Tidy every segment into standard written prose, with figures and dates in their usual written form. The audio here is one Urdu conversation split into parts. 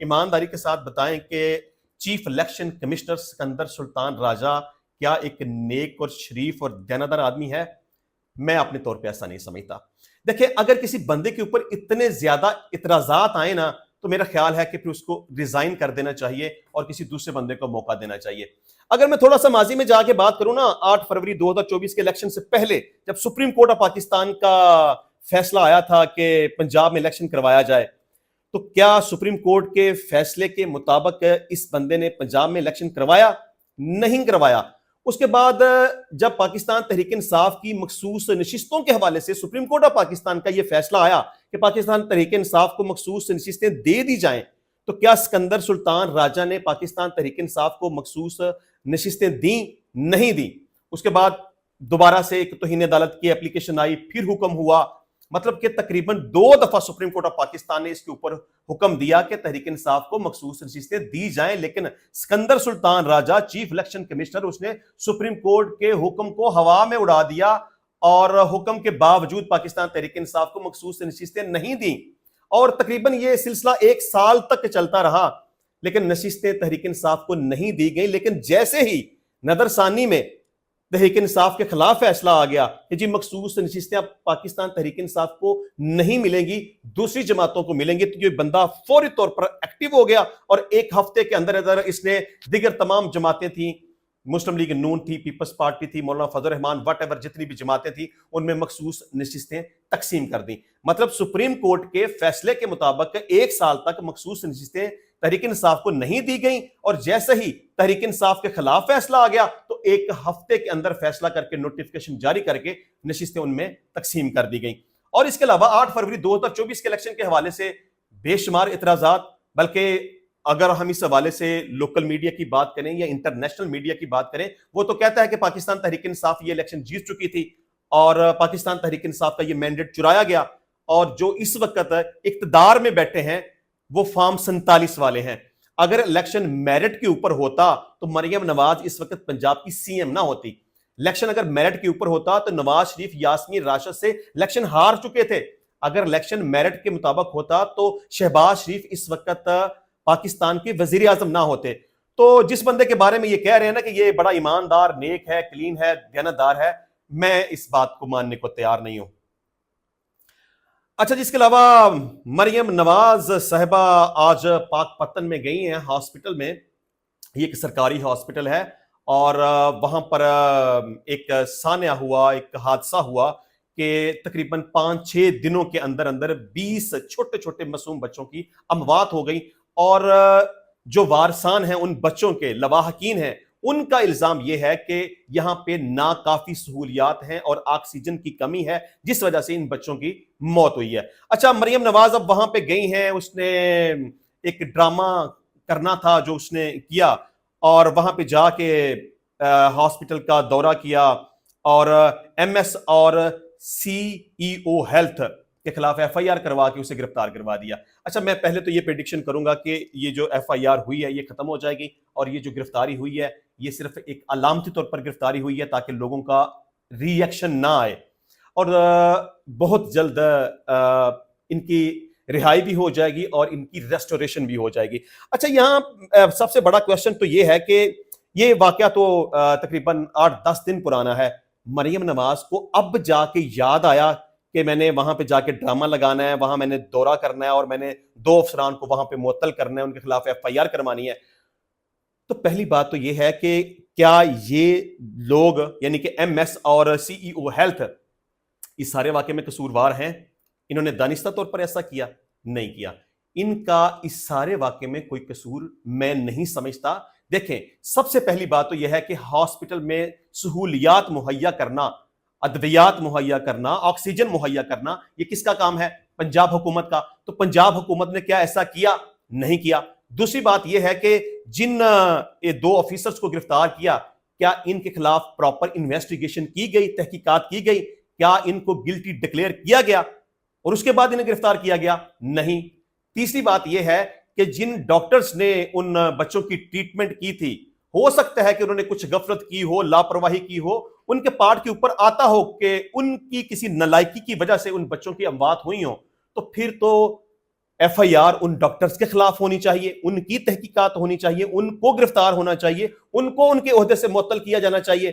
ایمانداری کے ساتھ بتائیں کہ چیف الیکشن کمشنر سکندر سلطان راجہ کیا ایک نیک اور شریف اور دیانتدار آدمی ہے؟ میں اپنے طور پہ ایسا نہیں سمجھتا. دیکھیں اگر کسی بندے کے اوپر اتنے زیادہ اعتراضات آئے نا تو میرا خیال ہے کہ پھر اس کو ریزائن کر دینا چاہیے اور کسی دوسرے بندے کو موقع دینا چاہیے. اگر میں تھوڑا سا ماضی میں جا کے بات کروں نا 8 فروری 2024 کے الیکشن سے پہلے جب سپریم کورٹ آف پاکستان کا فیصلہ آیا تھا کہ پنجاب میں الیکشن کروایا جائے تو کیا سپریم کورٹ کے فیصلے کے مطابق اس بندے نے پنجاب میں الیکشن کروایا؟ نہیں کروایا. اس کے بعد جب پاکستان تحریک انصاف کی مخصوص نشستوں کے حوالے سے سپریم کورٹ آف پاکستان کا یہ فیصلہ آیا کہ پاکستان تحریک انصاف کو مخصوص نشستیں دے دی جائیں تو کیا سکندر سلطان راجہ نے پاکستان تحریک انصاف کو مخصوص نشستیں دیں؟ نہیں دی. اس کے بعد دوبارہ سے ایک توہین عدالت کی اپلیکیشن آئی, پھر حکم ہوا, مطلب کہ تقریباً 2 دفعہ سپریم کورٹ آف پاکستان نے اس کے اوپر حکم دیا کہ تحریک انصاف کو مخصوص نشستیں دی جائیں, لیکن سکندر سلطان راجہ چیف الیکشن کمشنر اس نے سپریم کورٹ کے حکم کو ہوا میں اڑا دیا اور حکم کے باوجود پاکستان تحریک انصاف کو مخصوص نشستیں نہیں دیں اور تقریباً یہ سلسلہ 1 سال تک چلتا رہا لیکن نشستیں تحریک انصاف کو نہیں دی گئی. لیکن جیسے ہی نظر ثانی میں تحریک انصاف کے خلاف فیصلہ آ گیا کہ جی مخصوص نشستیں اب پاکستان تحریک انصاف کو نہیں ملیں گی, دوسری جماعتوں کو ملیں گی, تو یہ بندہ فوری طور پر ایکٹیو ہو گیا اور 1 ہفتے کے اندر اس نے دیگر تمام جماعتیں تھیں, مسلم لیگ نون تھی, پیپلز پارٹی تھی, مولانا فضل الرحمان, واٹ ایور جتنی بھی جماعتیں تھیں ان میں مخصوص نشستیں تقسیم کر دیں. مطلب سپریم کورٹ کے فیصلے کے مطابق 1 سال تک مخصوص نشستیں تحریک انصاف کو نہیں دی گئیں اور جیسے ہی تحریک انصاف کے خلاف فیصلہ آ گیا تو 1 ہفتے کے اندر فیصلہ کر کے نوٹیفکیشن جاری کر کے نشستیں ان میں تقسیم کر دی گئیں. اور اس کے علاوہ 8 فروری 2024 کے الیکشن کے حوالے سے بے شمار اعتراضات, بلکہ اگر ہم اس حوالے سے لوکل میڈیا کی بات کریں یا انٹرنیشنل میڈیا کی بات کریں, وہ تو کہتا ہے کہ پاکستان تحریک انصاف یہ الیکشن جیت چکی تھی اور پاکستان تحریک انصاف کا یہ مینڈیٹ چرایا گیا, اور جو اس وقت اقتدار میں بیٹھے ہیں وہ فارم 47 والے ہیں. اگر الیکشن میرٹ کے اوپر ہوتا تو مریم نواز اس وقت پنجاب کی سی ایم نہ ہوتی. الیکشن اگر میرٹ کے اوپر ہوتا تو نواز شریف یاسمین راشد سے الیکشن ہار چکے تھے. اگر الیکشن میرٹ کے مطابق ہوتا تو شہباز شریف اس وقت پاکستان کے وزیر اعظم نہ ہوتے. تو جس بندے کے بارے میں یہ کہہ رہے ہیں نا کہ یہ بڑا ایماندار, نیک ہے, کلین ہے, دیانتدار ہے, میں اس بات کو ماننے کو تیار نہیں ہوں. اچھا, جس کے علاوہ مریم نواز صاحبہ آج پاک پتن میں گئی ہیں ہاسپٹل میں. یہ ایک سرکاری ہاسپٹل ہے اور وہاں پر ایک سانحہ ہوا, ایک حادثہ ہوا کہ تقریباً 5-6 دنوں کے اندر 20 چھوٹے چھوٹے معصوم بچوں کی اموات ہو گئی اور جو وارثان ہیں ان بچوں کے, لواحقین ہیں, ان کا الزام یہ ہے کہ یہاں پہ ناکافی سہولیات ہیں اور آکسیجن کی کمی ہے جس وجہ سے ان بچوں کی موت ہوئی ہے. اچھا, مریم نواز اب وہاں پہ گئی ہیں, اس نے ایک ڈرامہ کرنا تھا جو اس نے کیا اور وہاں پہ جا کے ہاسپٹل کا دورہ کیا اور ایم ایس اور سی ای او ہیلتھ کے خلاف ایف آئی آر کروا کے اسے گرفتار کروا دیا. اچھا, میں پہلے تو یہ پریڈکشن کروں گا کہ یہ جو ایف آئی آر ہوئی ہے یہ ختم ہو جائے گی اور یہ جو گرفتاری ہوئی ہے یہ صرف ایک علامتی طور پر گرفتاری ہوئی ہے تاکہ لوگوں کا ری ایکشن نہ آئے اور بہت جلد ان کی رہائی بھی ہو جائے گی اور ان کی ریسٹوریشن بھی ہو جائے گی. اچھا, یہاں سب سے بڑا کویشچن تو یہ ہے کہ یہ واقعہ تو تقریباً 8-10 دن پرانا ہے. مریم نواز کو اب جا کے یاد آیا کہ میں نے وہاں پہ جا کے ڈرامہ لگانا ہے, وہاں میں نے دورہ کرنا ہے اور میں نے 2 افسران کو وہاں پہ معطل کرنا ہے, ان کے خلاف ایف آئی آر کروانی ہے. تو پہلی بات تو یہ ہے کہ کیا یہ لوگ یعنی کہ ایم ایس اور سی ای او ہیلتھ اس سارے واقعے میں قصوروار ہیں؟ انہوں نے دانستہ طور پر ایسا کیا؟ نہیں کیا. ان کا اس سارے واقعے میں کوئی قصور میں نہیں سمجھتا. دیکھیں, سب سے پہلی بات تو یہ ہے کہ ہاسپٹل میں سہولیات مہیا کرنا, ادویات مہیا کرنا, آکسیجن مہیا کرنا, یہ کس کا کام ہے؟ پنجاب حکومت کا. تو پنجاب حکومت نے کیا ایسا کیا؟ نہیں کیا. دوسری بات یہ ہے کہ جن 2 آفیسرز کو گرفتار کیا, کیا ان کے خلاف پراپر انویسٹیگیشن کی گئی, تحقیقات کی گئی؟ کیا ان کو گلٹی ڈکلیئر کیا گیا اور اس کے بعد انہیں گرفتار کیا گیا؟ نہیں. تیسری بات یہ ہے کہ جن ڈاکٹرز نے ان بچوں کی ٹریٹمنٹ کی تھی, ہو سکتا ہے کہ انہوں نے کچھ غفلت کی ہو, لاپرواہی کی ہو, ان کے پارٹ کے اوپر آتا ہو کہ ان کی کسی نالائکی کی وجہ سے ان بچوں کی اموات ہوئی ہوں, تو پھر تو FIR ان ڈاکٹرز کے خلاف ہونی چاہیے, ان کی تحقیقات ہونی چاہیے, ان کو گرفتار ہونا چاہیے, ان کو ان کے عہدے سے معطل کیا جانا چاہیے.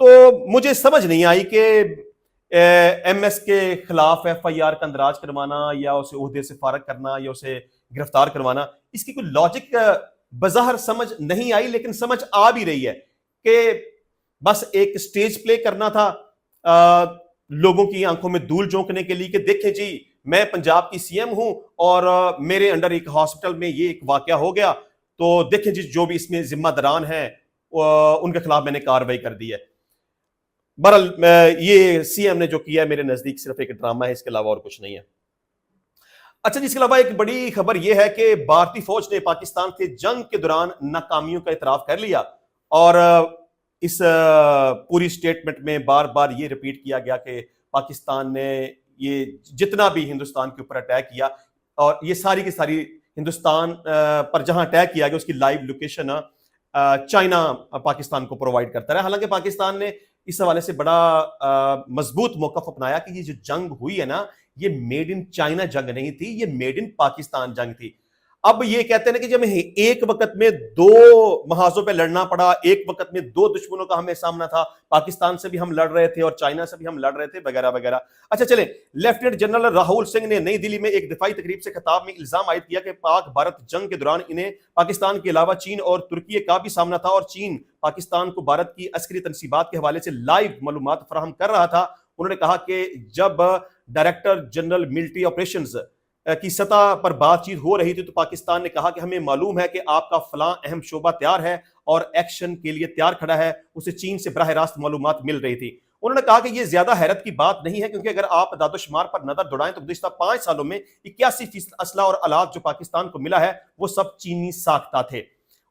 تو مجھے سمجھ نہیں آئی کہ MS کے خلاف FIR کا اندراج کروانا یا اسے عہدے سے فارغ کرنا یا اسے گرفتار کروانا, اس کی کوئی لاجک بظاہر سمجھ نہیں آئی, لیکن سمجھ آ بھی رہی ہے کہ بس ایک سٹیج پلے کرنا تھا لوگوں کی آنکھوں میں دھول جھونکنے کے لیے کہ دیکھیں جی میں پنجاب کی CM ہوں اور میرے انڈر ایک ہاسپٹل میں یہ ایک واقعہ ہو گیا, تو دیکھیں جی جو بھی اس میں ذمہ داران ہیں ان کے خلاف میں نے کارروائی کر دی ہے. بہرحال یہ CM نے جو کیا ہے میرے نزدیک صرف ایک ڈرامہ ہے, اس کے علاوہ اور کچھ نہیں ہے. اچھا جی, اس کے علاوہ ایک بڑی خبر یہ ہے کہ بھارتی فوج نے پاکستان کے جنگ کے دوران ناکامیوں کا اعتراف کر لیا, اور اس پوری سٹیٹمنٹ میں بار بار یہ ریپیٹ کیا گیا کہ پاکستان نے یہ جتنا بھی ہندوستان کے اوپر اٹیک کیا, اور یہ ساری کی ساری ہندوستان پر جہاں اٹیک کیا گیا اس کی لائیو لوکیشن چائنا پاکستان کو پرووائڈ کرتا رہا. حالانکہ پاکستان نے اس حوالے سے بڑا مضبوط موقف اپنایا کہ یہ جو جنگ ہوئی ہے نا, یہ میڈ ان چائنا جنگ نہیں تھی, یہ میڈ ان پاکستان جنگ تھی. اب یہ کہتے ہیں کہ جب ایک وقت میں دو محاذوں پہ لڑنا پڑا, ایک وقت میں دو دشمنوں کا ہمیں سامنا تھا, پاکستان سے بھی ہم لڑ رہے تھے اور چائنا سے بھی ہم لڑ رہے تھے وغیرہ وغیرہ. اچھا چلیں, لیفٹیننٹ جنرل راہول سنگھ نے نئی دلی میں ایک دفاعی تقریب سے خطاب میں الزام عائد کیا کہ پاک بھارت جنگ کے دوران انہیں پاکستان کے علاوہ چین اور ترکی کا بھی سامنا تھا, اور چین پاکستان کو بھارت کی عسکری تنصیبات کے حوالے سے لائیو معلومات فراہم کر رہا تھا. انہوں نے کہا کہ جب ڈائریکٹر جنرل ملٹری آپریشنز کی سطح پر بات چیت ہو رہی تھی تو پاکستان نے کہا کہ ہمیں معلوم ہے کہ آپ کا فلاں اہم شعبہ تیار ہے اور ایکشن کے لیے تیار کھڑا ہے. اسے چین سے براہ راست معلومات مل رہی تھی. انہوں نے کہا کہ یہ زیادہ حیرت کی بات نہیں ہے, کیونکہ اگر آپ داد و شمار پر نظر دوڑائیں تو گزشتہ 5 سالوں میں 81% اسلحہ اور آلات جو پاکستان کو ملا ہے وہ سب چینی ساختہ تھے.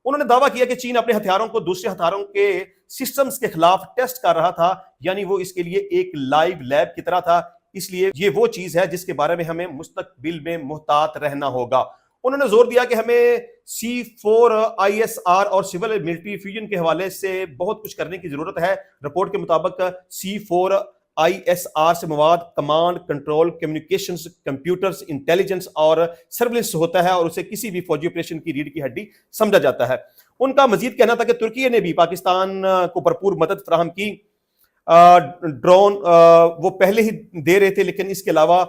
انہوں نے دعویٰ کیا کہ چین اپنے ہتھیاروں کو دوسرے ہتھیاروں کے سسٹمز کے خلاف ٹیسٹ کر رہا تھا, یعنی وہ اس کے لیے ایک لائیو لیب کی طرح تھا. اس لیے یہ وہ چیز ہے جس کے بارے میں ہمیں مستقبل میں محتاط رہنا ہوگا. انہوں نے زور دیا کہ ہمیں C4 ISR اور سول ملٹری فیوژن کے حوالے سے بہت کچھ کرنے کی ضرورت ہے. رپورٹ کے مطابق C4 ISR سے مواد command control communications computers intelligence اور سرویلنس ہوتا ہے, اور اسے کسی بھی فوجی آپریشن کی ریڑھ کی ہڈی سمجھا جاتا ہے. ان کا مزید کہنا تھا کہ ترکی نے بھی پاکستان کو بھرپور مدد فراہم کی. ڈرون وہ پہلے ہی دے رہے تھے, لیکن اس کے علاوہ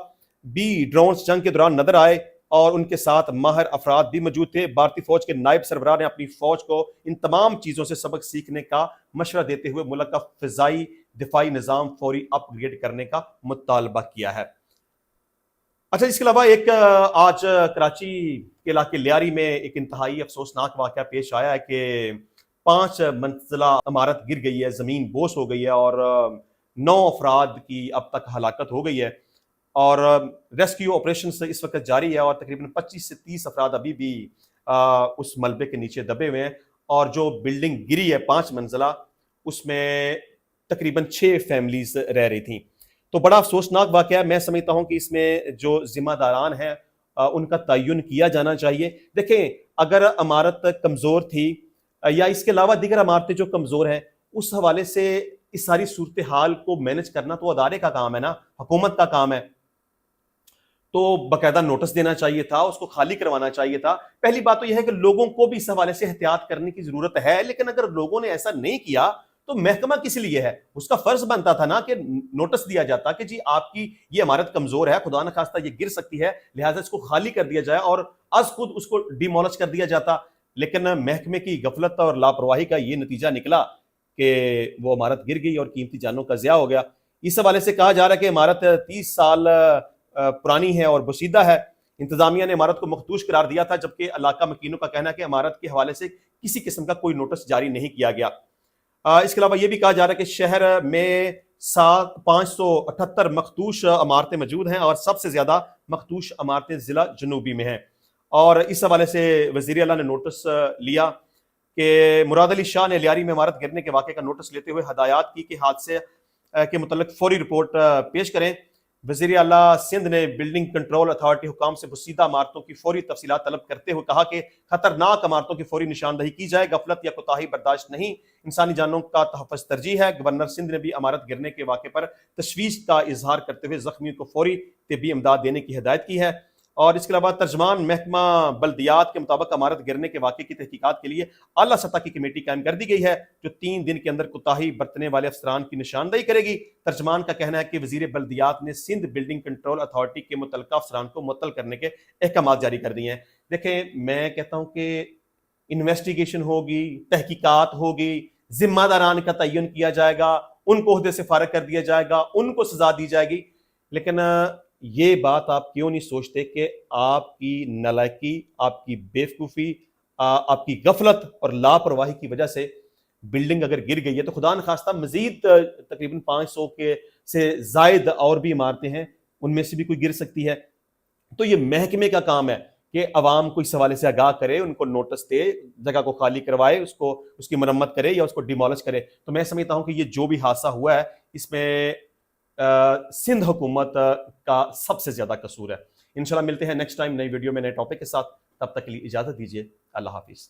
بھی ڈرونز جنگ کے دوران نظر آئے اور ان کے ساتھ ماہر افراد بھی موجود تھے. بھارتی فوج کے نائب سربراہ نے اپنی فوج کو ان تمام چیزوں سے سبق سیکھنے کا مشورہ دیتے ہوئے ملک کا فضائی دفاعی نظام فوری اپ گریڈ کرنے کا مطالبہ کیا ہے. اچھا, اس کے علاوہ ایک آج کراچی کے علاقے لیاری میں ایک انتہائی افسوسناک واقعہ پیش آیا ہے کہ 5 منزلہ عمارت گر گئی ہے, زمین بوس ہو گئی ہے اور 9 افراد کی اب تک ہلاکت ہو گئی ہے, اور ریسکیو آپریشن اس وقت جاری ہے, اور تقریباً 25 سے 30 افراد ابھی بھی اس ملبے کے نیچے دبے ہوئے ہیں. اور جو بلڈنگ گری ہے 5 منزلہ, اس میں تقریباً 6 فیملیز رہ رہی تھیں. تو بڑا افسوسناک واقعہ ہے. میں سمجھتا ہوں کہ اس میں جو ذمہ داران ہیں ان کا تعین کیا جانا چاہیے. دیکھیں, اگر عمارت کمزور تھی یا اس کے علاوہ دیگر عمارتیں جو کمزور ہیں, اس حوالے سے اس ساری صورتحال کو مینج کرنا تو ادارے کا کام ہے نا, حکومت کا کام ہے. تو باقاعدہ نوٹس دینا چاہیے تھا, اس کو خالی کروانا چاہیے تھا. پہلی بات تو یہ ہے کہ لوگوں کو بھی اس حوالے سے احتیاط کرنے کی ضرورت ہے, لیکن اگر لوگوں نے ایسا نہیں کیا تو محکمہ کس لیے ہے؟ اس کا فرض بنتا تھا نا کہ نوٹس دیا جاتا کہ جی آپ کی یہ عمارت کمزور ہے, خدا نخواستہ یہ گر سکتی ہے, لہٰذا اس کو خالی کر دیا جائے, اور از خود اس کو ڈیمولش کر دیا جاتا. لیکن محکمے کی غفلت اور لاپرواہی کا یہ نتیجہ نکلا کہ وہ عمارت گر گئی اور قیمتی جانوں کا ضیاع ہو گیا. اس حوالے سے کہا جا رہا ہے کہ عمارت 30 سال پرانی ہے اور بسیدہ ہے. انتظامیہ نے عمارت کو مخدوش قرار دیا تھا, جبکہ علاقہ مکینوں کا کہنا ہے کہ عمارت کے حوالے سے کسی قسم کا کوئی نوٹس جاری نہیں کیا گیا. اس کے علاوہ یہ بھی کہا جا رہا ہے کہ شہر میں 578 مخدوش عمارتیں موجود ہیں, اور سب سے زیادہ مخدوش عمارتیں ضلع جنوبی میں ہیں. اور اس حوالے سے وزیر اعلیٰ نے نوٹس لیا کہ مراد علی شاہ نے لیاری میں عمارت گرنے کے واقعے کا نوٹس لیتے ہوئے ہدایات کی کہ حادثے کے متعلق فوری رپورٹ پیش کریں. وزیر اعلیٰ سندھ نے بلڈنگ کنٹرول اتھارٹی حکام سے بسیدہ عمارتوں کی فوری تفصیلات طلب کرتے ہوئے کہا کہ خطرناک عمارتوں کی فوری نشاندہی کی جائے, غفلت یا کوتاہی برداشت نہیں, انسانی جانوں کا تحفظ ترجیح ہے. گورنر سندھ نے بھی عمارت گرنے کے واقعے پر تشویش کا اظہار کرتے ہوئے زخمیوں کو فوری طبی امداد دینے کی ہدایت کی ہے. اور اس کے علاوہ ترجمان محکمہ بلدیات کے مطابق عمارت گرنے کے واقعے کی تحقیقات کے لیے اعلیٰ سطح کی کمیٹی قائم کر دی گئی ہے جو 3 دن کے اندر کوتاہی برتنے والے افسران کی نشاندہی کرے گی۔ ترجمان کا کہنا ہے کہ وزیر بلدیات نے سندھ بلڈنگ کنٹرول اتھارٹی کے متعلقہ افسران کو معطل کرنے کے احکامات جاری کر دیے ہیں۔ دیکھیں میں کہتا ہوں کہ انویسٹیگیشن ہوگی، تحقیقات ہوگی، ذمہ داران کا تعین کیا جائے گا، ان کو عہدے سے فارغ کر دیا جائے گا، ان کو سزا دی جائے گی، لیکن یہ بات آپ کیوں نہیں سوچتے کہ آپ کی نالائکی، آپ کی بیوقوفی، آپ کی غفلت اور لاپرواہی کی وجہ سے بلڈنگ اگر گر گئی ہے تو خدا نخواستہ مزید تقریباً 500 کے سے زائد اور بھی عمارتیں ہیں، ان میں سے بھی کوئی گر سکتی ہے۔ تو یہ محکمے کا کام ہے کہ عوام کو اس حوالے سے آگاہ کرے، ان کو نوٹس دے، جگہ کو خالی کروائے، اس کی مرمت کرے یا اس کو ڈیمالش کرے۔ تو میں سمجھتا ہوں کہ یہ جو بھی حادثہ ہوا ہے اس میں سندھ حکومت کا سب سے زیادہ قصور ہے۔ انشاءاللہ ملتے ہیں نیکسٹ ٹائم نئی ویڈیو میں نئے ٹاپک کے ساتھ، تب تک کے لیے اجازت دیجیے، اللہ حافظ۔